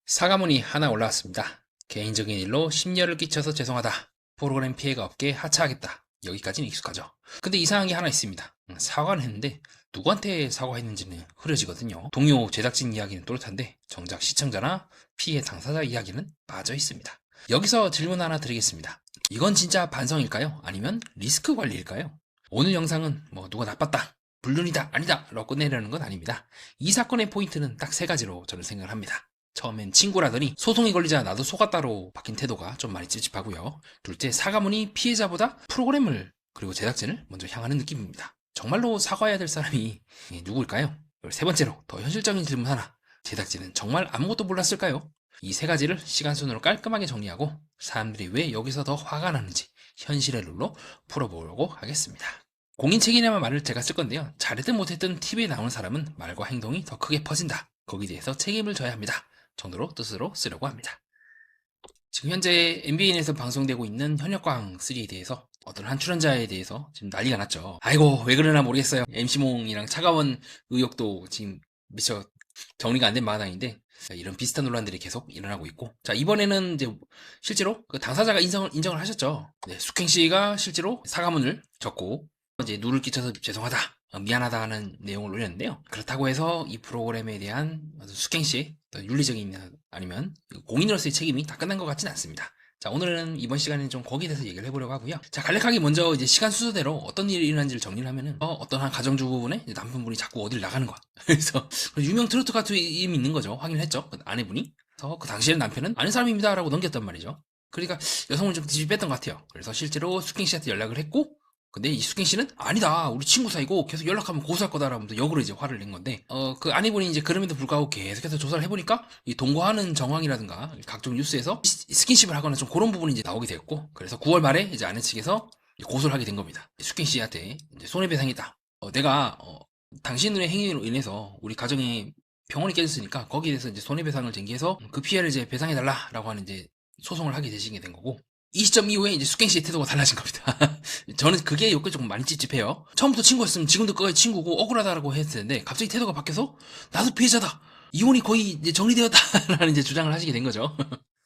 사과문이 하나 올라왔습니다. 개인적인 일로 심려를 끼쳐서 죄송하다. 프로그램 피해가 없게 하차하겠다. 여기까지는 익숙하죠. 근데 이상한 게 하나 있습니다. 사과는 했는데 누구한테 사과했는지는 흐려지거든요. 동료 제작진 이야기는 또렷한데 정작 시청자나 피해 당사자 이야기는 빠져 있습니다. 여기서 질문 하나 드리겠습니다. 이건 진짜 반성일까요? 아니면 리스크 관리일까요? 오늘 영상은 누가 나빴다, 불륜이다, 아니다 라고 끝내려는 건 아닙니다. 이 사건의 포인트는 딱 세 가지로 저는 생각을 합니다. 처음엔 친구라더니 소송이 걸리자 나도 속았다로 바뀐 태도가 좀 많이 찝찝하고요. 둘째, 사과문이 피해자보다 프로그램을 그리고 제작진을 먼저 향하는 느낌입니다. 정말로 사과해야 될 사람이 누구일까요? 세 번째로, 더 현실적인 질문 하나. 제작진은 정말 아무것도 몰랐을까요? 이 세 가지를 시간 순으로 깔끔하게 정리하고 사람들이 왜 여기서 더 화가 나는지 현실의 룰로 풀어보려고 하겠습니다. 공인 책임이라는 말을 제가 쓸 건데요. 잘했든 못했든 TV에 나오는 사람은 말과 행동이 더 크게 퍼진다. 거기에 대해서 책임을 져야 합니다. 정도로 뜻으로 쓰려고 합니다. 지금 현재 MBN에서 방송되고 있는 현역광3에 대해서 어떤 한 출연자에 대해서 지금 난리가 났죠. 아이고 왜 그러나 모르겠어요. MC몽이랑 차가원 의혹도 지금 미처 정리가 안 된 마당인데 이런 비슷한 논란들이 계속 일어나고 있고, 자 이번에는 이제 실제로 그 당사자가 인정을 하셨죠. 네, 숙행 씨가 실제로 사과문을 적고 이제 누를 끼쳐서 죄송하다, 미안하다 하는 내용을 올렸는데요. 그렇다고 해서 이 프로그램에 대한 숙행 씨의 윤리적인 아니면 공인으로서의 책임이 다 끝난 것 같지는 않습니다. 자, 오늘은 이번 시간에는 좀 거기에 대해서 얘기를 해보려고 하고요. 자, 간략하게 먼저 이제 시간 순서대로 어떤 일이 일어난지를 정리를 하면은, 어떤 한 가정주부분의 남편분이 자꾸 어디를 나가는 거야. 그래서 유명 트로트 가수임이 있는 거죠. 확인을 했죠. 그 아내분이. 그래서 그 당시에는 남편은 아는 사람입니다 라고 넘겼단 말이죠. 그러니까 여성을 좀 뒤집어 뺐던 것 같아요. 그래서 실제로 숙행 씨한테 연락을 했고, 근데 이 숙행 씨는 아니다, 우리 친구 사이고 계속 연락하면 고소할 거다라면서 역으로 이제 화를 낸 건데, 그 아내분이 이제 그럼에도 불구하고 계속해서 조사를 해보니까 이 동거하는 정황이라든가 각종 뉴스에서 스킨십을 하거나 좀 그런 부분이 이제 나오게 되었고, 그래서 9월 말에 이제 아내 측에서 고소를 하게 된 겁니다. 숙행 씨한테 이제 손해배상이다. 내가 당신의 행위로 인해서 우리 가정에 병원이 깨졌으니까 거기에 대해서 이제 손해배상을 쟁기해서 그 피해를 이제 배상해달라라고 하는 이제 소송을 하게 되시게 된 거고, 이 시점 이후에 이제 숙행 씨의 태도가 달라진 겁니다. 저는 그게 여기까지 조금 많이 찝찝해요. 처음부터 친구였으면 지금도 끝까지 친구고 억울하다라고 했을 텐데 갑자기 태도가 바뀌어서 나도 피해자다, 이혼이 거의 이제 정리되었다라는 이제 주장을 하시게 된 거죠.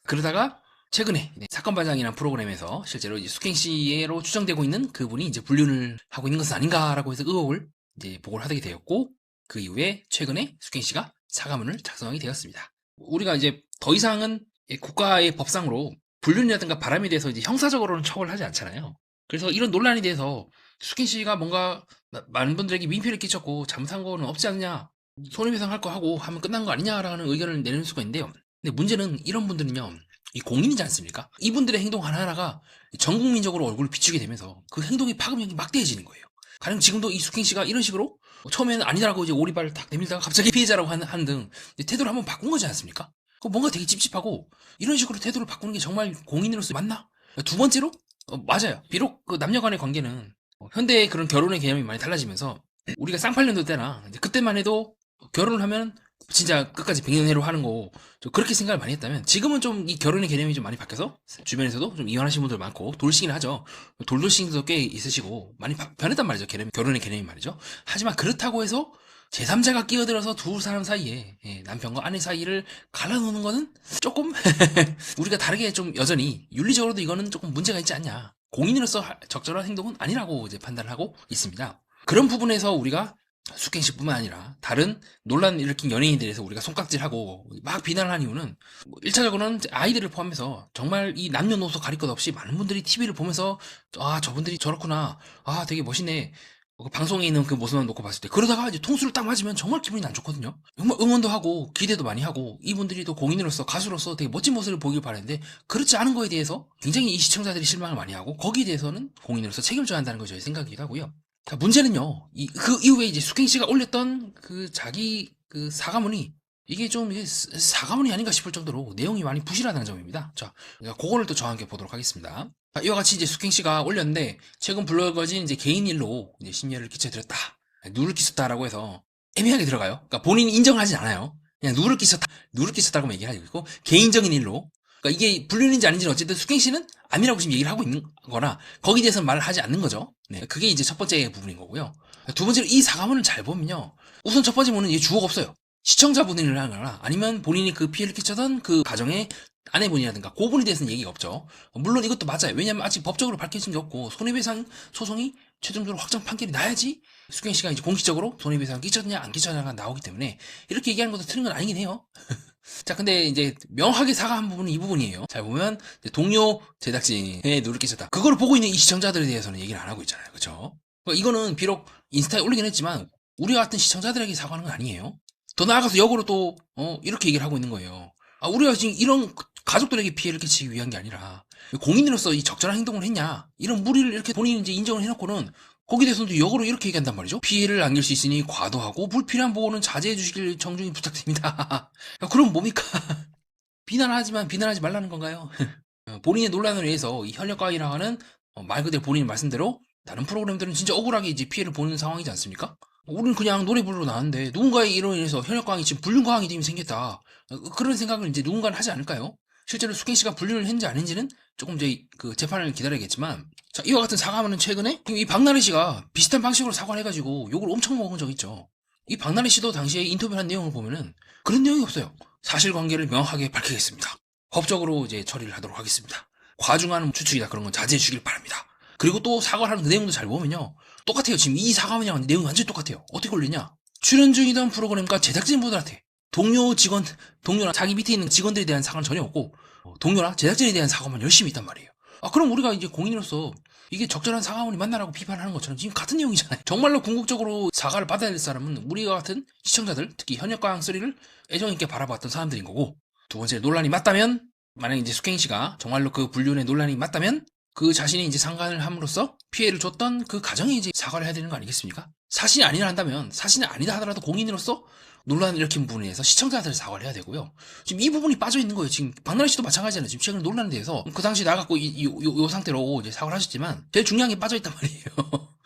그러다가 최근에 사건 반장이라는 프로그램에서 실제로 이제 숙행 씨로 추정되고 있는 그분이 이제 불륜을 하고 있는 것은 아닌가라고 해서 의혹을 이제 보고를 하게 되었고, 그 이후에 최근에 숙행 씨가 사과문을 작성하게 되었습니다. 우리가 이제 더 이상은 국가의 법상으로 불륜이라든가 바람에 대해서 이제 형사적으로는 처벌을 하지 않잖아요. 그래서 이런 논란에 대해서 숙행 씨가 뭔가 많은 분들에게 민폐를 끼쳤고 잘못한 거는 없지 않냐, 손해배상할 거 하고 하면 끝난 거 아니냐라는 의견을 내는 수가 있는데요. 근데 문제는 이런 분들은요, 이 공인이지 않습니까? 이분들의 행동 하나하나가 전 국민적으로 얼굴을 비추게 되면서 그 행동의 파급력이 막대해지는 거예요. 가령 지금도 이 숙행 씨가 이런 식으로 처음에는 아니라고 이제 오리발을 탁 내밀다가 갑자기 피해자라고 하는 등 태도를 한번 바꾼 거지 않습니까? 뭔가 되게 찝찝하고, 이런 식으로 태도를 바꾸는 게 정말 공인으로서 맞나? 두 번째로, 맞아요. 비록 그 남녀 간의 관계는 현대의 그런 결혼의 개념이 많이 달라지면서 우리가 쌍팔년도 때나 이제 그때만 해도 결혼을 하면 진짜 끝까지 백년해로 하는 거, 그렇게 생각을 많이 했다면 지금은 좀 이 결혼의 개념이 좀 많이 바뀌어서 주변에서도 좀 이혼하신 분들 많고 돌싱을 하죠. 돌돌싱도 꽤 있으시고 많이 변했단 말이죠. 결혼의 개념이 말이죠. 하지만 그렇다고 해서 제3자가 끼어들어서 두 사람 사이에, 남편과 아내 사이를 갈라놓는 거는 조금 우리가 다르게 좀 여전히 윤리적으로도 이거는 조금 문제가 있지 않냐, 공인으로서 적절한 행동은 아니라고 이제 판단을 하고 있습니다. 그런 부분에서 우리가 숙행 씨뿐만 아니라 다른 논란을 일으킨 연예인들에 대해서 우리가 손깍질하고 막 비난을 한 이유는 1차적으로는 아이들을 포함해서 정말 이 남녀노소 가릴 것 없이 많은 분들이 TV를 보면서 저분들이 저렇구나, 되게 멋있네, 그 방송에 있는 그 모습만 놓고 봤을 때, 그러다가 이제 통수를 딱 맞으면 정말 기분이 안 좋거든요. 정말 응원도 하고 기대도 많이 하고 이분들이 또 공인으로서 가수로서 되게 멋진 모습을 보길 바라는데 그렇지 않은 거에 대해서 굉장히 이 시청자들이 실망을 많이 하고 거기에 대해서는 공인으로서 책임을 져야 한다는 거 저희 생각이기도 하고요. 자, 문제는요, 그 이후에 이제 숙행 씨가 올렸던 그 자기 그 사과문이 이게 좀 사과문이 아닌가 싶을 정도로 내용이 많이 부실하다는 점입니다. 자, 그거를 또 저와 함께 보도록 하겠습니다. 이와 같이 이제 숙행 씨가 올렸는데 최근 불거진 이제 개인 일로 이제 심려를 끼쳐드렸다, 누를 끼쳤다라고 해서 애매하게 들어가요. 그러니까 본인이 인정을 하진 않아요. 그냥 누를 끼쳤다고 얘기하고 있고, 개인적인 일로. 그러니까 이게 불륜인지 아닌지는 어쨌든 숙행 씨는 아니라고 지금 얘기를 하고 있는 거나 거기에 대해서는 말을 하지 않는 거죠. 네, 그게 이제 첫 번째 부분인 거고요. 두 번째로 이 사과문을 잘 보면요, 우선 첫 번째 문은 주어가 없어요. 시청자분이라 하거나 아니면 본인이 그 피해를 끼쳤던 그 가정의 아내분이라든가 그분에 대해서는 얘기가 없죠. 물론 이것도 맞아요. 왜냐면 아직 법적으로 밝혀진 게 없고 손해배상 소송이 최종적으로 확정 판결이 나야지 수경 씨가 이제 공식적으로 손해배상 끼쳤냐 안 끼쳤냐가 나오기 때문에 이렇게 얘기하는 것도 틀린 건 아니긴 해요. 자, 근데 이제 명확하게 사과한 부분은 이 부분이에요. 잘 보면 동료 제작진의 누를 끼쳤다. 그걸 보고 있는 이 시청자들에 대해서는 얘기를 안 하고 있잖아요. 그렇죠? 이거는 비록 인스타에 올리긴 했지만 우리 같은 시청자들에게 사과하는 건 아니에요. 더 나아가서 역으로 또 이렇게 얘기를 하고 있는 거예요. 우리가 지금 이런 가족들에게 피해를 끼치기 위한 게 아니라 공인으로서 이 적절한 행동을 했냐 이런 무리를 이렇게 본인이 이제 인정을 해놓고는 거기에 대해서도 역으로 이렇게 얘기한단 말이죠. 피해를 안길 수 있으니 과도하고 불필요한 보호는 자제해 주시길 정중히 부탁드립니다. 그럼 뭡니까? 비난하지만 비난하지 말라는 건가요? 본인의 논란을 위해서 이 현역가이라 하는 말 그대로 본인 말씀대로 다른 프로그램들은 진짜 억울하게 이제 피해를 보는 상황이지 않습니까? 우리는 그냥 노래 부르러 나왔는데 누군가의 일로 인해서 현역가왕이 지금 불륜가왕이 지금 생겼다. 그런 생각을 이제 누군가는 하지 않을까요? 실제로 수경 씨가 불륜을 했는지 아닌지는 조금 이제 그 재판을 기다려야겠지만, 자, 이와 같은 사과문은 최근에 이 박나래 씨가 비슷한 방식으로 사과를 해가지고 욕을 엄청 먹은 적 있죠. 이 박나래 씨도 당시에 인터뷰한 내용을 보면은 그런 내용이 없어요. 사실관계를 명확하게 밝히겠습니다. 법적으로 이제 처리를 하도록 하겠습니다. 과중한 추측이다 그런 건 자제해 주길 바랍니다. 그리고 또 사과를 하는 그 내용도 잘 보면요. 똑같아요. 지금 이 사과문이랑 내용이 완전히 똑같아요. 어떻게 걸리냐? 출연 중이던 프로그램과 제작진분들한테 동료나 자기 밑에 있는 직원들에 대한 사과는 전혀 없고 동료나 제작진에 대한 사과만 열심히 있단 말이에요. 그럼 우리가 이제 공인으로서 이게 적절한 사과문이 맞나라고 비판하는 것처럼 지금 같은 내용이잖아요. 정말로 궁극적으로 사과를 받아야 될 사람은 우리와 같은 시청자들, 특히 현역가왕 3를 애정있게 바라봤던 사람들인 거고, 두 번째 논란이 맞다면, 만약에 이제 숙행 씨가 정말로 그 불륜의 논란이 맞다면 그 자신이 이제 상관을 함으로써 피해를 줬던 그 가정이 이제 사과를 해야 되는 거 아니겠습니까? 사실이 아니라 한다면, 사실이 아니다 하더라도 공인으로서 논란을 일으킨 부분에 대해서 시청자들 사과를 해야 되고요. 지금 이 부분이 빠져 있는 거예요. 지금 박나래 씨도 마찬가지잖아요. 지금 최근 논란에 대해서 그 당시 나갖고 요 상태로 이제 사과를 하셨지만 제일 중요한 게 빠져 있단 말이에요.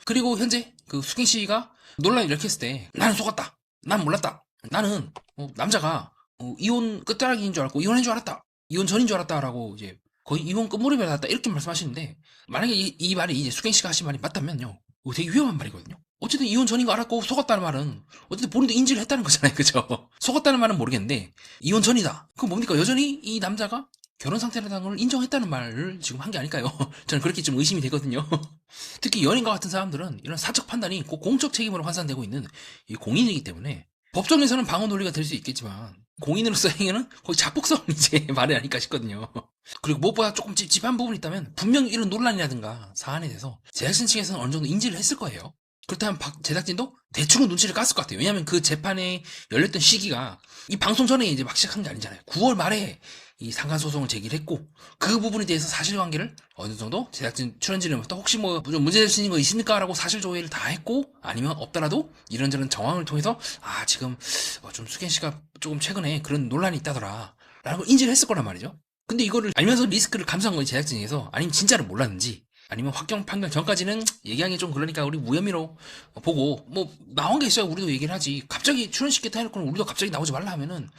그리고 현재 그 수경 씨가 논란을 일으켰을 때 나는 속았다. 난 몰랐다. 나는 남자가 이혼 끝자락인 줄 알고 이혼한 줄 알았다. 이혼 전인 줄 알았다라고 이제 거의 이혼 끝무렵에 나왔다 이렇게 말씀하시는데, 만약에 이 말이 이제 수경 씨가 하신 말이 맞다면요, 되게 위험한 말이거든요. 어쨌든 이혼 전인 거 알았고 속았다는 말은 어쨌든 본인도 인지를 했다는 거잖아요. 그죠? 속았다는 말은 모르겠는데 이혼 전이다. 그건 뭡니까? 여전히 이 남자가 결혼 상태라는 걸 인정했다는 말을 지금 한 게 아닐까요? 저는 그렇게 좀 의심이 되거든요. 특히 연인과 같은 사람들은 이런 사적 판단이 꼭 공적 책임으로 환산되고 있는 이 공인이기 때문에 법정에서는 방어 논리가 될 수 있겠지만 공인으로서 행위는 거의 자폭성 이제 말이 아닐까 싶거든요. 그리고 무엇보다 조금 찝찝한 부분이 있다면 분명히 이런 논란이라든가 사안에 대해서 제작진 측에서는 어느 정도 인지를 했을 거예요. 그렇다면 제작진도 대충은 눈치를 깠을 것 같아요. 왜냐하면 그 재판에 열렸던 시기가 이 방송 전에 이제 막 시작한 게 아니잖아요. 9월 말에 이 상간 소송을 제기를 했고, 그 부분에 대해서 사실관계를 어느 정도 제작진 출연진으로부터 혹시 뭐 좀 문제될 수 있는 거 있습니까? 라고 사실 조회를 다 했고, 아니면 없더라도 이런저런 정황을 통해서 지금 좀 수경 씨가 조금 최근에 그런 논란이 있다더라 라는 걸 인지를 했을 거란 말이죠. 근데 이거를 알면서 리스크를 감수한 거지, 제작진에서. 아니면 진짜로 몰랐는지, 아니면 확정 판결 전까지는 얘기하기 좀 그러니까 우리 무혐의로 보고 뭐 나온 게 있어야 우리도 얘기를 하지, 갑자기 출연시켰다 해놓고 우리도 갑자기 나오지 말라 하면은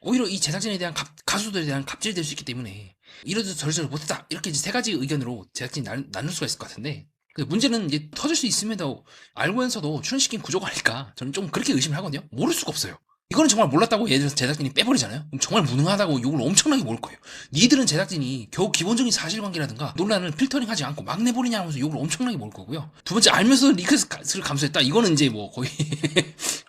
오히려 이 제작진에 대한 가수들에 대한 갑질이 될 수 있기 때문에 이러도 저러저러 못했다 이렇게 이제 세 가지 의견으로 제작진이 나눌 수가 있을 것 같은데, 문제는 이제 터질 수 있음에도 알고면서도 출연시킨 구조가 아닐까, 저는 좀 그렇게 의심을 하거든요. 모를 수가 없어요. 이거는 정말 몰랐다고 예를 들어서 제작진이 빼버리잖아요. 그럼 정말 무능하다고 욕을 엄청나게 먹을 거예요. 니들은 제작진이 겨우 기본적인 사실관계라든가 논란을 필터링하지 않고 막 내버리냐 하면서 욕을 엄청나게 먹을 거고요. 두 번째, 알면서 리스크를 감수했다. 이거는 이제 뭐 거의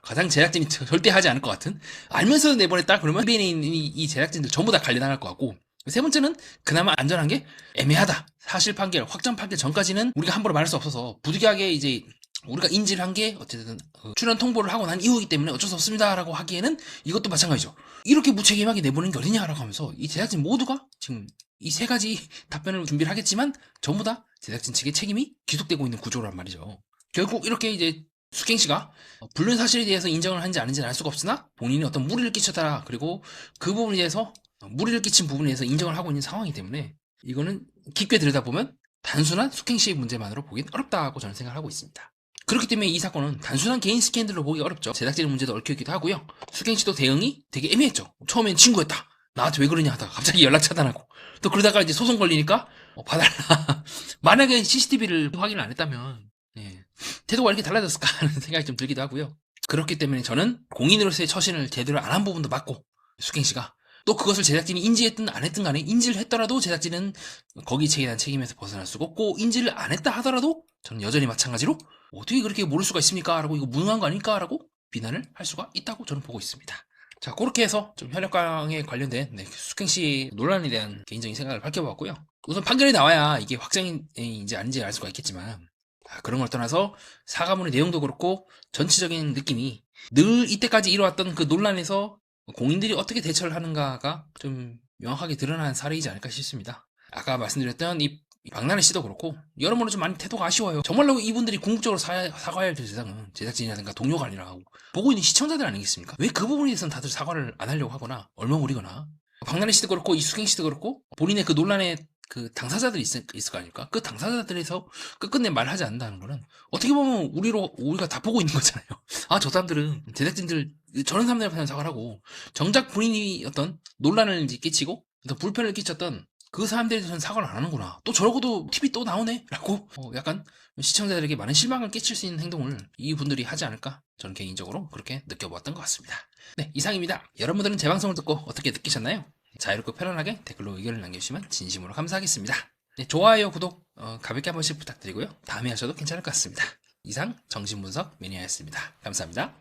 가장 제작진이 절대 하지 않을 것 같은, 알면서 내버렸다 그러면 주변에 있는 이 제작진들 전부 다 관리당할 것 같고, 세 번째는 그나마 안전한 게 애매하다. 사실 판결, 확정 판결 전까지는 우리가 함부로 말할 수 없어서 부득이하게 이제 우리가 인지를 한 게 어쨌든 출연 통보를 하고 난 이후이기 때문에 어쩔 수 없습니다라고 하기에는 이것도 마찬가지죠. 이렇게 무책임하게 내보내는 게 어디냐라고 하면서 이 제작진 모두가 지금 이 세 가지 답변을 준비를 하겠지만 전부 다 제작진 측의 책임이 귀속되고 있는 구조란 말이죠. 결국 이렇게 이제 수경 씨가 불륜 사실에 대해서 인정을 한지 아닌지는 알 수가 없으나 본인이 어떤 무리를 끼쳤다, 그리고 그 부분에 대해서 무리를 끼친 부분에 대해서 인정을 하고 있는 상황이기 때문에 이거는 깊게 들여다보면 단순한 수경 씨의 문제만으로 보기는 어렵다고 저는 생각을 하고 있습니다. 그렇기 때문에 이 사건은 단순한 개인 스캔들로 보기 어렵죠. 제작진의 문제도 얽혀있기도 하고요. 수경 씨도 대응이 되게 애매했죠. 처음엔 친구였다, 나한테 왜 그러냐 하다가 갑자기 연락 차단하고, 또 그러다가 이제 소송 걸리니까 봐달라. 만약에 CCTV를 확인을 안 했다면 태도가 이렇게 달라졌을까 하는 생각이 좀 들기도 하고요. 그렇기 때문에 저는 공인으로서의 처신을 제대로 안 한 부분도 맞고, 숙행씨가 또 그것을 제작진이 인지했든 안 했든 간에, 인지를 했더라도 제작진은 거기 대한 책임에서 벗어날 수가 없고, 인지를 안 했다 하더라도 저는 여전히 마찬가지로 어떻게 그렇게 모를 수가 있습니까? 라고, 이거 무능한 거 아닐까? 라고 비난을 할 수가 있다고 저는 보고 있습니다. 자, 그렇게 해서 좀 현역강에 관련된 숙행씨 논란에 대한 개인적인 생각을 밝혀보았고요. 우선 판결이 나와야 이게 확정인지 아닌지 알 수가 있겠지만, 그런 걸 떠나서 사과문의 내용도 그렇고 전체적인 느낌이 늘 이때까지 이뤄왔던 그 논란에서 공인들이 어떻게 대처를 하는가가 좀 명확하게 드러난 사례이지 않을까 싶습니다. 아까 말씀드렸던 이 박나래 씨도 그렇고 여러모로 좀 많이 태도가 아쉬워요. 정말로 이분들이 궁극적으로 사과해야 될 대상은 제작진이라든가 동료가 아니라 보고 있는 시청자들 아니겠습니까? 왜 그 부분에 대해서는 다들 사과를 안 하려고 하거나 얼렁거리거나, 박나래 씨도 그렇고 이수경 씨도 그렇고 본인의 그 논란의 그 당사자들이 있을 거 아닙니까? 그 당사자들에서 끝끝내 말하지 않는다는 거는 어떻게 보면 우리가 다 보고 있는 거잖아요. 아, 저 사람들은 제작진들 저런 사람들한테 사과를 하고 정작 본인이 어떤 논란을 이제 끼치고 어떤 불편을 끼쳤던 그 사람들에 대해서는 사과를 안 하는구나. 또 저러고도 TV 또 나오네? 라고 약간 시청자들에게 많은 실망을 끼칠 수 있는 행동을 이분들이 하지 않을까? 저는 개인적으로 그렇게 느껴보았던 것 같습니다. 네, 이상입니다. 여러분들은 제 방송을 듣고 어떻게 느끼셨나요? 자유롭고 편안하게 댓글로 의견을 남겨주시면 진심으로 감사하겠습니다. 네, 좋아요, 구독 가볍게 한 번씩 부탁드리고요. 다음에 하셔도 괜찮을 것 같습니다. 이상 정신분석 매니아였습니다. 감사합니다.